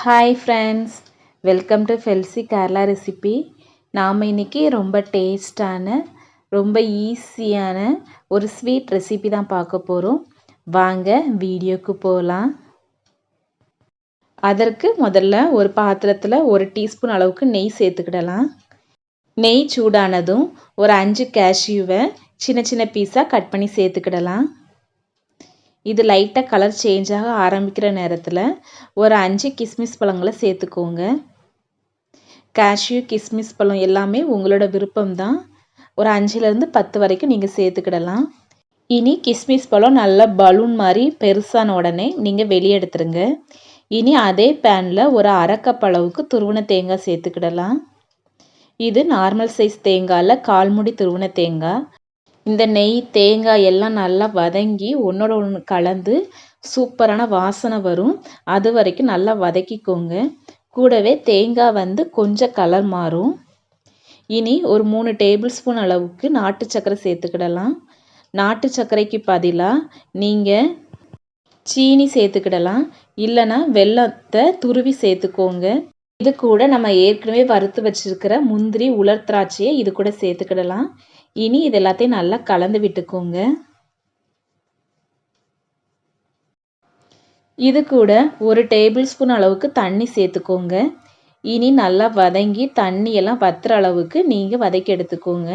Hi friends, welcome to felcykeralarecipe. நாம் இன்றைக்கி ரொம்ப டேஸ்டான ரொம்ப ஈஸியான ஒரு ஸ்வீட் ரெசிபி தான் பார்க்க போகிறோம். வாங்க வீடியோக்கு போகலாம். அதற்கு முதல்ல ஒரு பாத்திரத்தில் 1 டீஸ்பூன் அளவுக்கு நெய் சேர்த்துக்கிடலாம். நெய் சூடானதும் ஒரு 5 கேஷ்யூவை சின்ன சின்ன பீஸாக கட் பண்ணி சேர்த்துக்கிடலாம். இது லைட்டாக கலர் சேஞ்ச் ஆக ஆரம்பிக்கிற நேரத்தில் ஒரு 5 கிஸ்மிஸ் பழங்களை சேர்த்துக்கோங்க. கேஷ்யூ கிஸ்மிஸ் பழம் எல்லாமே உங்களோட விருப்பம்தான். ஒரு 5லேருந்து 10 வரைக்கும் நீங்கள் சேர்த்துக்கிடலாம். இனி கிஸ்மிஸ் பழம் நல்லா பலூன் மாதிரி பெருசான உடனே நீங்கள் வெளியே எடுத்துருங்க. இனி அதே பேனில் ஒரு 1/2 கப் அளவுக்கு துருவின தேங்காய் சேர்த்துக்கிடலாம். இது நார்மல் சைஸ் தேங்காயில் 1/4 மூடி துருவின தேங்காய். இந்த நெய் தேங்காய் எல்லாம் நல்லா வதங்கி ஒன்றோட ஒன்று கலந்து சூப்பரான வாசனை வரும். அது வரைக்கும் நல்லா வதக்கிக்கோங்க. கூடவே தேங்காய் கொஞ்சம் கலர் மாறும். இனி ஒரு 3 டேபிள் ஸ்பூன் அளவுக்கு நாட்டு சர்க்கரை சேர்த்துக்கிடலாம். நாட்டு சர்க்கரைக்கு பதிலாக நீங்கள் சீனி சேர்த்துக்கிடலாம், இல்லைன்னா வெல்லத்தை துருவி சேர்த்துக்கோங்க. இது கூட நம்ம ஏற்கனவே வறுத்து வச்சிருக்கிற முந்திரி உலர் திராட்சையை இது கூட சேர்த்துக்கிடலாம். இனி இது எல்லாத்தையும் நல்லா கலந்து விட்டுக்கோங்க. இது கூட ஒரு டேபிள் ஸ்பூன் அளவுக்கு தண்ணி சேர்த்துக்கோங்க. இனி நல்லா வதங்கி தண்ணி எல்லாம் வத்துற அளவுக்கு நீங்கள் வதக்கி எடுத்துக்கோங்க.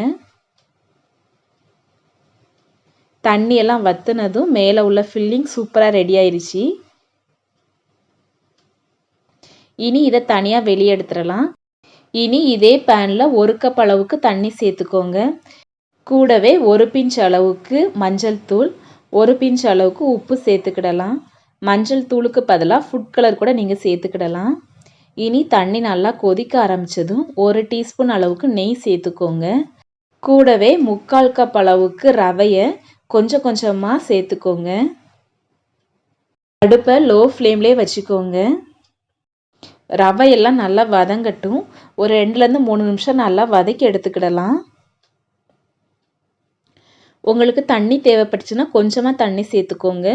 தண்ணி எல்லாம் வத்துனதும் மேலே உள்ள ஃபில்லிங் சூப்பராக ரெடி ஆயிடுச்சு. இனி இதை தனியாக வெளியே எடுத்துடலாம். இனி இதே பேனில் 1 கப் அளவுக்கு தண்ணி சேர்த்துக்கோங்க. கூடவே 1 பிஞ்ச் அளவுக்கு மஞ்சள் தூள், 1 பிஞ்ச் அளவுக்கு உப்பு சேர்த்துக்கிடலாம். மஞ்சள் தூளுக்கு பதிலாக ஃபுட் கலர் கூட நீங்கள் சேர்த்துக்கிடலாம். இனி தண்ணி நல்லா கொதிக்க ஆரம்பித்ததும் 1 டீஸ்பூன் அளவுக்கு நெய் சேர்த்துக்கோங்க. கூடவே 3/4 கப் அளவுக்கு ரவையை கொஞ்சம் கொஞ்சமாக சேர்த்துக்கோங்க. அடுப்பை லோ ஃப்ளேம்லேயே வச்சுக்கோங்க. ரவையெல்லாம் நல்லா வதங்கட்டும். ஒரு 2லேருந்து 3 நிமிஷம் நல்லா வதக்கி எடுத்துக்கிடலாம். உங்களுக்கு தண்ணி தேவைப்பட்டுச்சுன்னா கொஞ்சமாக தண்ணி சேர்த்துக்கோங்க.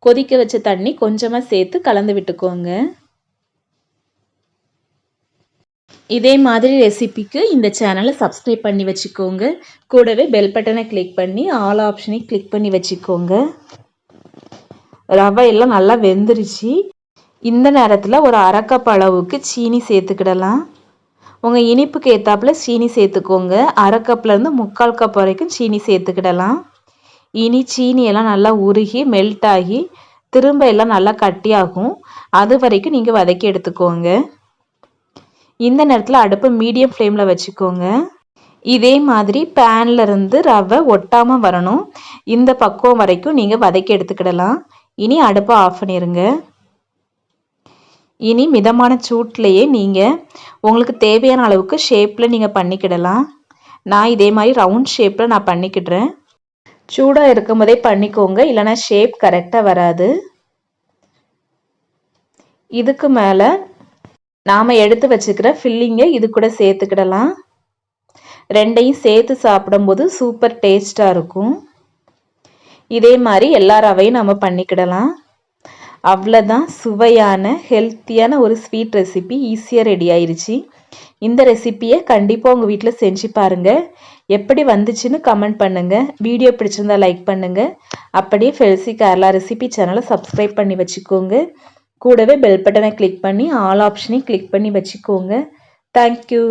கொதிக்க வச்ச தண்ணி கொஞ்சமாக சேர்த்து கலந்து விட்டுக்கோங்க. இதே மாதிரி ரெசிபிக்கு இந்த சேனலை சப்ஸ்கிரைப் பண்ணி வச்சுக்கோங்க. கூடவே பெல் பட்டனை கிளிக் பண்ணி ஆல் ஆப்ஷனை கிளிக் பண்ணி வச்சுக்கோங்க. ரவை எல்லாம் நல்லா வெந்துருச்சு. இந்த நேரத்தில் ஒரு 1/2 கப் அளவுக்கு சீனி சேர்த்துக்கிடலாம். உங்கள் இனிப்புக்கு ஏற்றாப்புல சீனி சேர்த்துக்கோங்க. 1/2 கப்லேருந்து 3/4 கப் வரைக்கும் சீனி சேர்த்துக்கிடலாம். இனி சீனியெல்லாம் நல்லா உருகி மெல்ட் ஆகி திரும்ப எல்லாம் நல்லா கட்டியாகும். அது வரைக்கும் நீங்கள் வதக்கி எடுத்துக்கோங்க. இந்த நேரத்தில் அடுப்பை மீடியம் ஃப்ளேமில் வச்சுக்கோங்க. இதே மாதிரி பேனில் இருந்து ரவை ஒட்டாமல் வரணும். இந்த பக்குவம் வரைக்கும் நீங்கள் வதக்கி எடுத்துக்கிடலாம். இனி அடுப்பை ஆஃப் பண்ணிடுங்க. இனி மிதமான சூட்லேயே நீங்கள் உங்களுக்கு தேவையான அளவுக்கு ஷேப்பில் நீங்கள் பண்ணிக்கிடலாம். நான் இதே மாதிரி ரவுண்ட் ஷேப்பில் நான் பண்ணிக்கிடுறேன். சூடாக இருக்கும் போதே பண்ணிக்கோங்க, இல்லைனா ஷேப் கரெக்டாக வராது. இதுக்கு மேலே நாம் எடுத்து வச்சுக்கிற ஃபில்லிங்கை இது கூட சேர்த்துக்கிடலாம். ரெண்டையும் சேர்த்து சாப்பிடும்போது சூப்பர் டேஸ்ட்டாக இருக்கும். இதே மாதிரி எல்லா ரவையும் நம்ம பண்ணிக்கிடலாம். அவ்வளோதான், சுவையான ஹெல்த்தியான ஒரு ஸ்வீட் ரெசிபி ஈஸியாக ரெடி ஆயிடுச்சு. இந்த ரெசிப்பியை கண்டிப்பாக உங்கள் வீட்டில் செஞ்சு பாருங்கள். எப்படி வந்துச்சுன்னு கமெண்ட் பண்ணுங்கள். வீடியோ பிடிச்சிருந்தா லைக் பண்ணுங்கள். அப்படியே felcykeralarecipe சேனலை சப்ஸ்கிரைப் பண்ணி வச்சுக்கோங்க. கூடவே பெல் பட்டனை கிளிக் பண்ணி ஆல் ஆப்ஷனை கிளிக் பண்ணி வச்சுக்கோங்க. தேங்க்யூ.